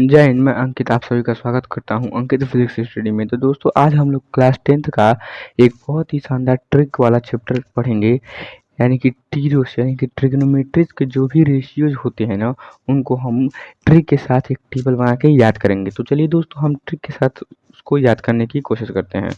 जय हिंद। मैं अंकित आप सभी का स्वागत करता हूं अंकित फिजिक्स स्टडी में। तो दोस्तों आज हम लोग क्लास 10th का एक बहुत ही शानदार ट्रिक वाला चैप्टर पढ़ेंगे, यानी कि टीरोस यानी कि ट्रिग्नोमेट्रीज के जो भी रेशियोज होते हैं ना, उनको हम ट्रिक के साथ एक टेबल बना के याद करेंगे। तो चलिए दोस्तों हम ट्रिक के साथ उसको याद करने की कोशिश करते हैं।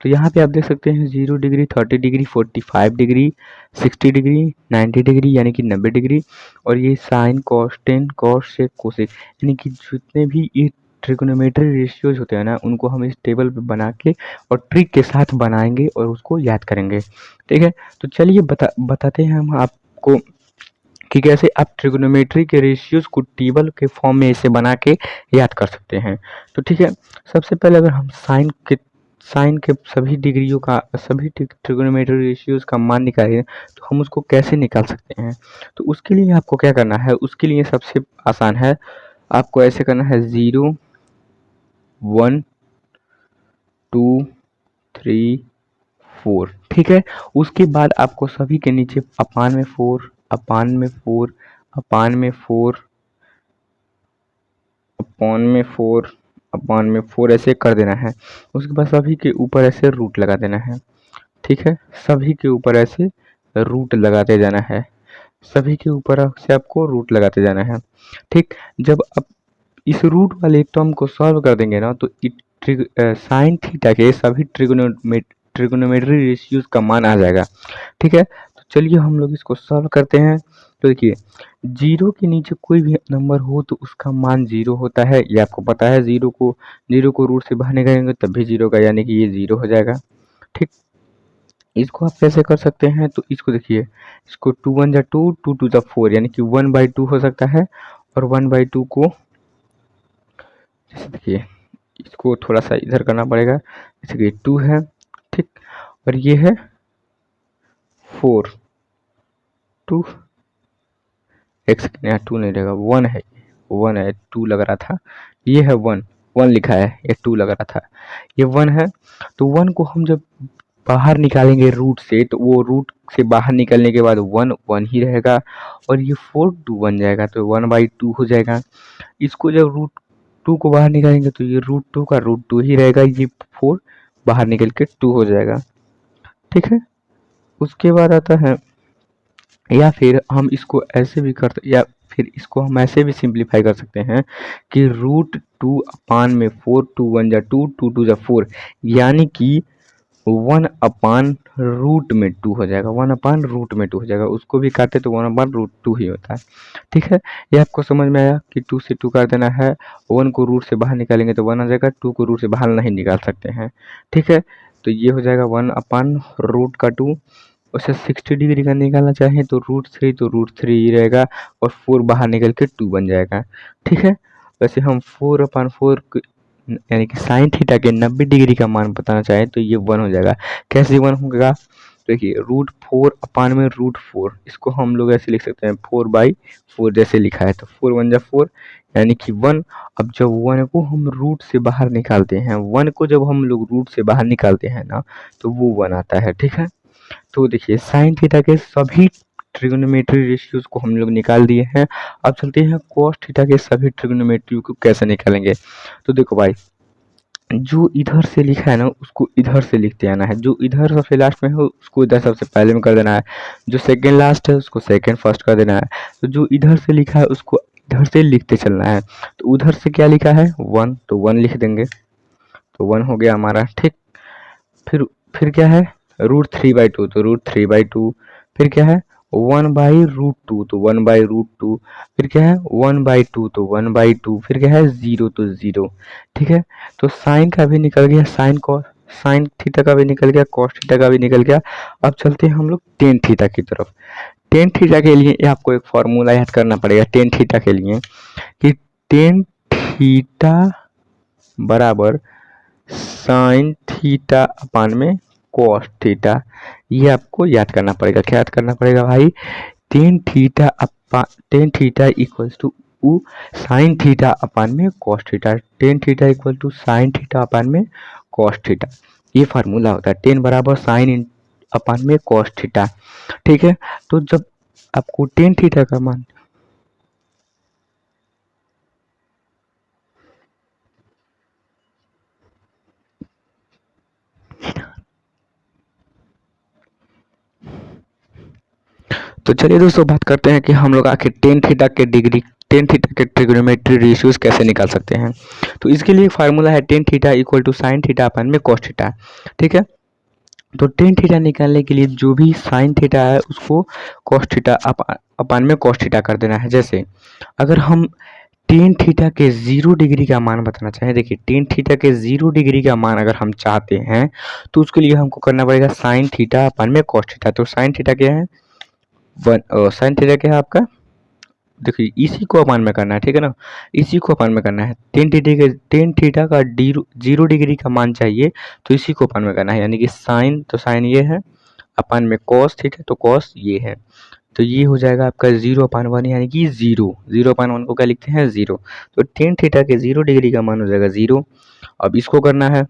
तो यहाँ पे आप देख सकते हैं 0 degree, 30 degree, 45 degree, 60 degree, 90 degree यानी कि 90 डिग्री, और ये साइन, कॉस, टेन, कॉस, सेक, कोसेक, यानी कि जितने भी ये ट्रिग्नोमेट्री रेशियोज होते हैं ना, उनको हम इस टेबल पे बना के और ट्रिक के साथ बनाएंगे और उसको याद करेंगे। ठीक है, तो चलिए बताते हैं हम आपको कि कैसे आप ट्रिग्नोमेट्री के रेशियोज को टेबल के फॉर्म में इसे बना के याद कर सकते हैं। तो ठीक है, सबसे पहले अगर हम साइन के सभी डिग्रियों का, सभी ट्रिग्नोमेट्री रेशियोज का मान निकालें तो हम उसको कैसे निकाल सकते हैं। तो उसके लिए आपको क्या करना है, उसके लिए सबसे आसान है, आपको ऐसे करना है 0 1 2 3 4। ठीक है, उसके बाद आपको सभी के नीचे अपान में 4, अपान में 4, अपान में 4, अपान में 4, अपान में 4 ऐसे कर देना है। उसके बाद सभी के ऊपर ऐसे रूट लगा देना है। ठीक है, सभी के ऊपर ऐसे रूट लगाते जाना है, सभी के ऊपर से आपको रूट लगाते जाना है। ठीक, जब आप इस रूट वाले टर्म को सॉल्व कर देंगे ना, तो साइन थीटा के सभी ट्रिग्नोमेट्री रेशियोज का मान आ जाएगा। ठीक है, तो चलिए हम लोग इसको सॉल्व करते हैं। तो देखिए, जीरो के नीचे कोई भी नंबर हो तो उसका मान जीरो होता है, ये आपको पता है। जीरो को रूट से बाहर निकालेंगे तब भी जीरो का, यानी कि ये जीरो हो जाएगा। ठीक, इसको आप कैसे कर सकते हैं, तो इसको देखिए, इसको 2 1 जा 2, 2 2 जा 4, यानी कि 1/2 हो सकता है। और 1/2 को जैसे देखिए, इसको थोड़ा सा इधर करना पड़ेगा, जैसे कि 2 है। ठीक, और ये है 4, 2 एक सेकेंड, यहाँ 2 नहीं रहेगा, 1 है, 1 है, 2 लग रहा था, ये है 1, 1 लिखा है, ये 2 लग रहा था, ये 1 है। तो 1 को हम जब बाहर निकालेंगे रूट से, तो वो रूट से बाहर निकलने के बाद 1 1 ही रहेगा, और ये 4 2 बन जाएगा, तो 1/2 हो जाएगा। इसको जब रूट 2 को बाहर निकालेंगे तो ये रूट 2 का रूट 2 ही रहेगा, ये 4 बाहर निकल के 2 हो जाएगा। ठीक है, उसके बाद आता है, या फिर हम इसको ऐसे भी या फिर इसको हम ऐसे भी सिंप्लीफाई कर सकते हैं कि रूट 2 अपान में 4, 2 1 जा 2, 2 2 जा 4, यानी कि 1 अपान रूट में 2 हो जाएगा, 1 अपान रूट में 2 हो जाएगा। उसको भी काटे तो 1 अपान रूट 2 ही होता है। ठीक है, ये आपको समझ में आया कि 2 से 2 कर देना है, 1 को रूट से बाहर निकालेंगे तो 1 आ जाएगा, 2 को रूट से बाहर नहीं निकाल सकते हैं। ठीक है, तो ये हो जाएगा 1 अपान रूट का 2। उसे 60 डिग्री का निकालना चाहें तो रूट 3, तो रूट 3 ही रहेगा, और 4 बाहर निकल के 2 बन जाएगा। ठीक है, वैसे हम 4/4 यानी कि साइन थीटा के 90 डिग्री का मान बताना चाहें तो ये 1 हो जाएगा। कैसे 1 होगा, देखिए, रूट 4 अपान में रूट 4, इसको हम लोग ऐसे लिख सकते हैं 4/4 जैसे लिखा है, तो 4 1 जा 4 यानी कि 1। अब जब 1 को हम रूट से बाहर निकालते हैं, 1 को जब हम लोग रूट से बाहर निकालते हैं ना, तो वो 1 आता है। ठीक है, तो देखिए साइन थीटा के सभी ट्रिग्नोमेट्री रेशियोज को हम लोग निकाल दिए हैं। अब चलते हैं कॉस थीटा के सभी ट्रिग्नोमेट्री को कैसे निकालेंगे। तो देखो भाई, जो इधर से लिखा है ना उसको इधर से लिखते आना है, जो इधर सबसे लास्ट में हो उसको इधर सबसे पहले में कर देना है, जो सेकेंड लास्ट है उसको सेकेंड फर्स्ट कर देना है। तो जो इधर से लिखा है उसको इधर से लिखते चलना है। तो उधर से क्या लिखा है 1, तो 1 लिख देंगे, तो 1 हो गया हमारा। ठीक, फिर फिर क्या है रूट 3/2, तो रूट 3/2। फिर क्या है 1/√2, तो 1/√2। फिर क्या है 1/2, तो 1/2। फिर क्या है 0, तो 0। ठीक है, तो साइन का भी निकल गया, साइन थीटा का भी निकल गया, कॉस थीटा का भी निकल गया। अब चलते हैं हम लोग टेन थीटा की तरफ। टेन थीटा के लिए आपको एक फॉर्मूला याद करना पड़ेगा टेन थीटा के लिए, कि टेन थीटा बराबर साइन थीटा अपान में कॉस थीटा। ये आपको याद करना पड़ेगा। क्या याद करना पड़ेगा भाई, tan theta equals to sine theta upon में cos theta, tan theta equal to sine theta upon में कॉस थीटा। ये फार्मूला होता है, टेन बराबर साइन अपान में कॉस थीटा। ठीक है, तो जब आपको टेन थीटा का मान तो चलिए दोस्तों बात करते हैं कि हम लोग आखिर टेन थीटा के ट्रिग्नोमेट्री रेशियोज कैसे निकाल सकते हैं। तो इसके लिए फार्मूला है tan theta equal to sine theta upon में कॉस थीटा। ठीक है, तो टेन थीटा निकालने के लिए जो भी साइन थीटा है उसको कॉस थीटा अपन में कॉस थीटा कर देना है। जैसे अगर हम टेन थीटा के 0 डिग्री का मान बताना चाहें, देखिए टेन थीटा के 0 डिग्री का मान अगर हम चाहते हैं तो उसके लिए हमको करना पड़ेगा साइन थीटा अपन में कॉस थीटा। तो साइन थीटा क्या है, साइन थीटा क्या है आपका, देखिए इसी को अपान में करना है, ठीक है ना, इसी को अपान में करना है। टेन थीटा का 0 डिग्री का मान चाहिए तो इसी को अपान में करना है, यानी कि साइन, तो साइन ये है, अपान में कॉस थीटा तो कॉस ये है। तो ये हो जाएगा आपका 0/1 यानी कि 0/1 को क्या लिखते हैं 0। तो टेन थीटा के 0 डिग्री का मान हो जाएगा 0। अब इसको करना है,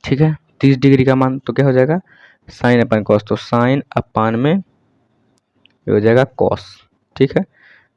ठीक है, 30 डिग्री का मान तो क्या हो जाएगा साइन अपान कॉस, तो साइन अपान में ये हो जाएगा कॉस। ठीक है,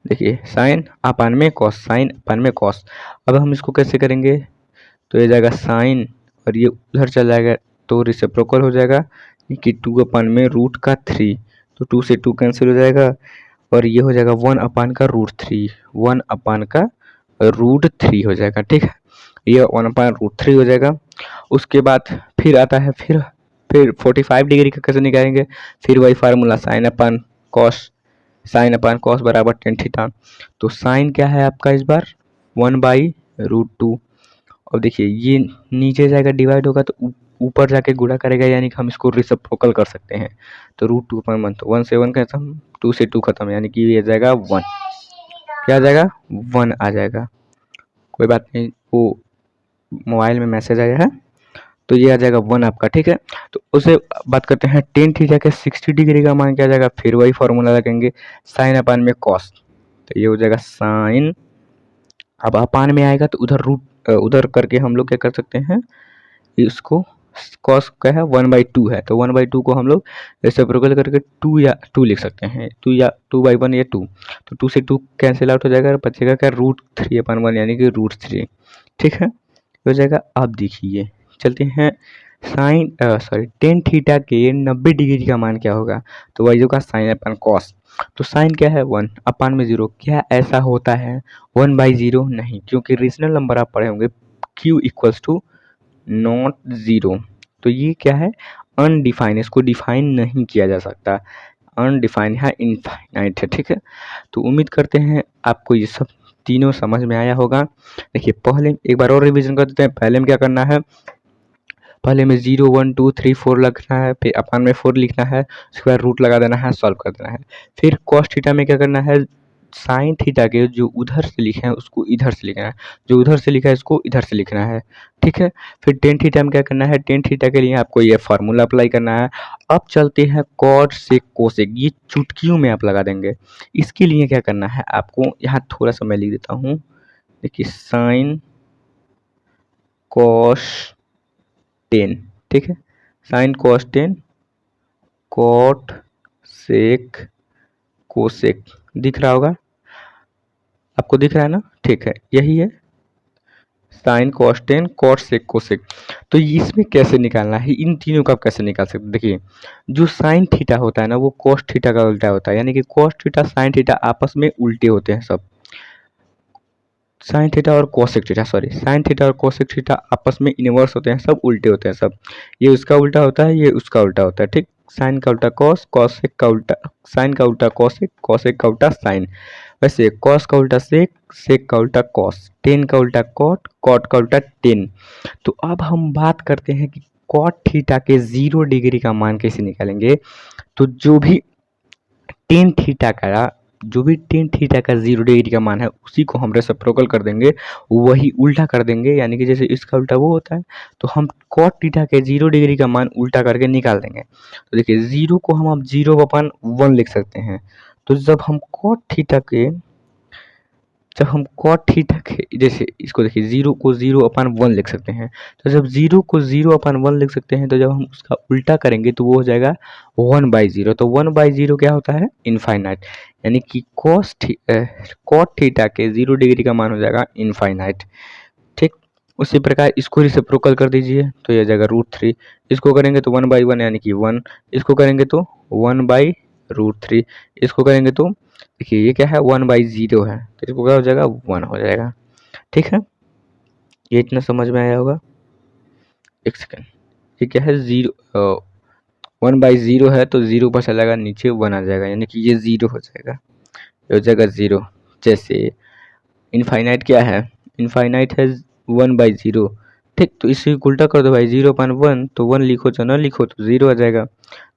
देखिए साइन अपान में कॉस, साइन अपान में कॉस। अब हम इसको कैसे करेंगे, तो ये जाएगा साइन और ये उधर चल जाएगा तो रेसिप्रोकल हो जाएगा कि 2/√3। तो 2 से 2 कैंसिल हो जाएगा और ये हो जाएगा 1/√3, 1/√3 हो जाएगा। ठीक है, ये 1/√3 हो जाएगा। उसके बाद फिर आता है फिर 45 डिग्री का कैसे निकालेंगे, फिर वही फार्मूला साइन अपान कॉस बराबर टेन थीटा। तो साइन क्या है आपका इस बार 1/√2। और देखिए ये नीचे जाएगा डिवाइड होगा तो ऊपर जाके गुणा करेगा, यानी कि हम इसको रेसिप्रोकल कर सकते हैं। तो √2/1, तो 1 से 1 खत्म, 2 से 2 खत्म, यानी कि ये जाएगा 1। क्या आ जाएगा 1 आ जाएगा। कोई बात नहीं, वो मोबाइल में मैसेज आया है तो ये आ जाएगा 1 आपका। ठीक है, तो उसे बात करते हैं टेन थीटा के 60 डिग्री का मान क्या आ जाएगा, फिर वही फॉर्मूला लगाएंगे साइन अपान में कॉस। तो ये हो जाएगा साइन, अब अपान में आएगा तो उधर करके हम लोग क्या कर सकते हैं, इसको कॉस क्या है 1/2 है, तो 1/2 को हम लोग रेसिप्रोकल करके 2 लिख सकते हैं, 2/1 या 2। तो 2 से 2 कैंसिल आउट हो जाएगा और बचेगा क्या √3/1 यानी कि √3। ठीक है, हो जाएगा। अब देखिए चलते हैं टेन थीटा के 90 डिग्री का मान क्या होगा, तो वही होगा साइन अपान कॉस। तो साइन क्या है 1 अपान में 0, क्या ऐसा होता है 1/0? नहीं, क्योंकि रेशनल नंबर आप पढ़े होंगे q इक्वल्स टू नॉट 0। तो ये क्या है अनडिफाइन, इसको डिफाइन नहीं किया जा सकता, अनडिफाइन है, इनफाइनाइट है। ठीक है, तो उम्मीद करते हैं आपको ये सब तीनों समझ में आया होगा। देखिए पहले एक बार और रिवीजन कर देते हैं। पहले में क्या करना है, पहले में 0 1 2 3 4 लिखना है, फिर अपान में 4 लिखना है, उसके बाद रूट लगा देना है, सॉल्व कर देना है। फिर कॉस थीटा में क्या करना है, साइन थीटा के जो उधर से लिखे हैं उसको इधर से लिखना है, जो उधर से लिखा है इसको इधर से लिखना है। ठीक है, फिर टेन थीटा में क्या करना है, टेन थीटा के लिए आपको ये फार्मूला अप्लाई करना है। अब चलते हैं कॉट सेक कोसेक, ये चुटकियों में आप लगा देंगे। इसके लिए क्या करना है आपको, यहाँ थोड़ा सा मैं लिख देता हूँ, देखिए साइन कॉस 10, ठीक है, sine cos 10 cot sec cosec, दिख रहा होगा आपको, दिख रहा है ना, ठीक है, यही है sine cos 10 cot sec cosec. तो इसमें कैसे निकालना है, इन तीनों का आप कैसे निकाल सकते हैं। देखिए जो साइन थीटा होता है ना वो कॉस थीटा का उल्टा होता है, यानी कि कॉस थीटा साइन थीटा आपस में उल्टे होते हैं सब, साइन थीटा और cosec theta, sorry sine theta और कोसेक थीटा आपस में इनवर्स होते हैं, सब उल्टे होते हैं सब, ये उसका उल्टा होता है, ये उसका उल्टा होता है। ठीक, साइन का उल्टा कॉस, कॉसेक का उल्टा साइन का उल्टा कॉसेक, कॉसेक का उल्टा साइन। वैसे कॉस का उल्टा सेक, सेक का उल्टा कॉस, टेन का उल्टा कॉट, कॉट का उल्टा टेन। तो अब हम बात करते हैं कि कॉट थीटा के 0 डिग्री का मान कैसे निकालेंगे। तो जो भी टेन थीटा का 0 डिग्री का मान है उसी को हम रेसिप्रोकल कर देंगे, वही उल्टा कर देंगे, यानी कि जैसे इसका उल्टा वो होता है तो हम कॉट थीटा के 0 डिग्री का मान उल्टा करके निकाल देंगे। तो देखिए 0 को हम अब 0/1 लिख सकते हैं। तो जब हम कॉट थीटा के जैसे इसको देखिए 0 को 0/1 लिख सकते हैं, तो जब 0 को 0/1 लिख सकते हैं तो जब हम उसका उल्टा करेंगे तो वो हो जाएगा 1/0। तो 1/0 क्या होता है इनफाइनाइट, यानी कि कॉट थीटा के 0 डिग्री का मान हो जाएगा इनफाइनाइट। ठीक, उसी प्रकार इसको रेसिप्रोकल कर दीजिए तो यह जाएगा √3, इसको करेंगे तो 1/1 यानी कि 1, इसको करेंगे तो 1/√3 √3। इसको करेंगे तो देखिए ये क्या है 1/0 है, तो इसको क्या हो जाएगा 1 हो जाएगा। ठीक है, ये इतना समझ में आया होगा। एक सेकेंड, ये क्या है 1/0 है तो 0 पर चलेगा नीचे 1 आ जाएगा, यानी कि ये 0 हो जाएगा, ये हो जाएगा 0। जैसे इनफाइनाइट क्या है, इनफाइनाइट है 1/0। ठीक, तो इसे उल्टा कर दो भाई 0/1, तो 1 लिखो तो ना लिखो तो 0 आ जाएगा।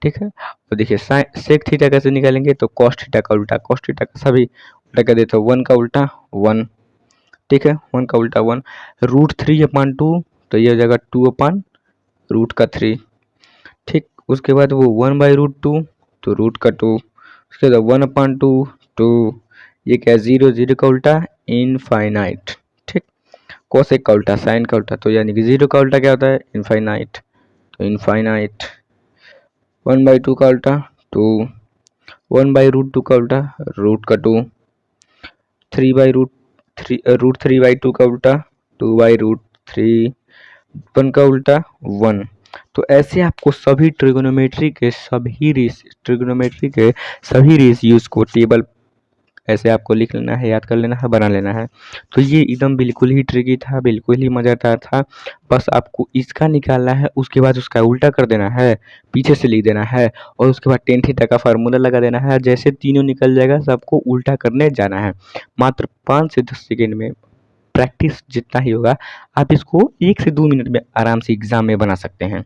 ठीक है, तो देखिए सेक थीटा कैसे निकालेंगे, तो कॉस्ट थीटा का उल्टा, कॉस्ट थीटा का सभी उल्टा कर देते हो, 1 का उल्टा 1। ठीक है, 1 का उल्टा 1। √3/2 तो ये हो जाएगा 2/√3। ठीक, उसके बाद वो 1/√2 तो रूट का 2, उसके बाद 1/2 2, ये क्या है 0, 0 का उल्टा इनफाइनाइट। ठीक, कोसेक का उल्टा साइन का उल्टा, तो यानी कि 0 का उल्टा क्या होता है इनफाइनाइट, तो इनफाइनाइट। 1/2 का उल्टा 2, 1/√2 का उल्टा रूट का 2, 3/√3 का उल्टा 2/√3, 1 का उल्टा 1। तो ऐसे आपको सभी ट्रिग्नोमेट्री के सभी रेशियोज को टेबल ऐसे आपको लिख लेना है, याद कर लेना है, बना लेना है। तो ये एकदम बिल्कुल ही ट्रिकी था, बिल्कुल ही मज़ेदार था। बस आपको इसका निकालना है, उसके बाद उसका उल्टा कर देना है, पीछे से लिख देना है, और उसके बाद टेन थीटा का फार्मूला लगा देना है। जैसे तीनों निकल जाएगा सबको उल्टा करने जाना है। मात्र 5 से 10 सेकेंड में प्रैक्टिस जितना ही होगा, आप इसको 1 से 2 मिनट में आराम से एग्ज़ाम में बना सकते हैं।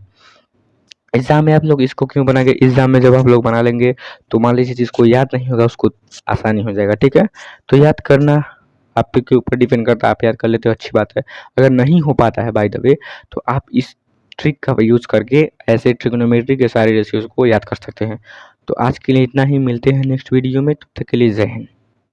एग्ज़ाम में आप लोग इसको क्यों बनाएंगे, एग्ज़ाम में जब आप लोग बना लेंगे तो मान लीजिए जिसको याद नहीं होगा उसको आसानी हो जाएगा। ठीक है, तो याद करना आप पे के ऊपर डिपेंड करता है, आप याद कर लेते हो अच्छी बात है। अगर नहीं हो पाता है बाय द वे, तो आप इस ट्रिक का यूज़ करके ऐसे ट्रिग्नोमेट्री के सारे रेशियोज को याद कर सकते हैं। तो आज के लिए इतना ही, मिलते हैं नेक्स्ट वीडियो में, तब तक के लिए जय हिंद।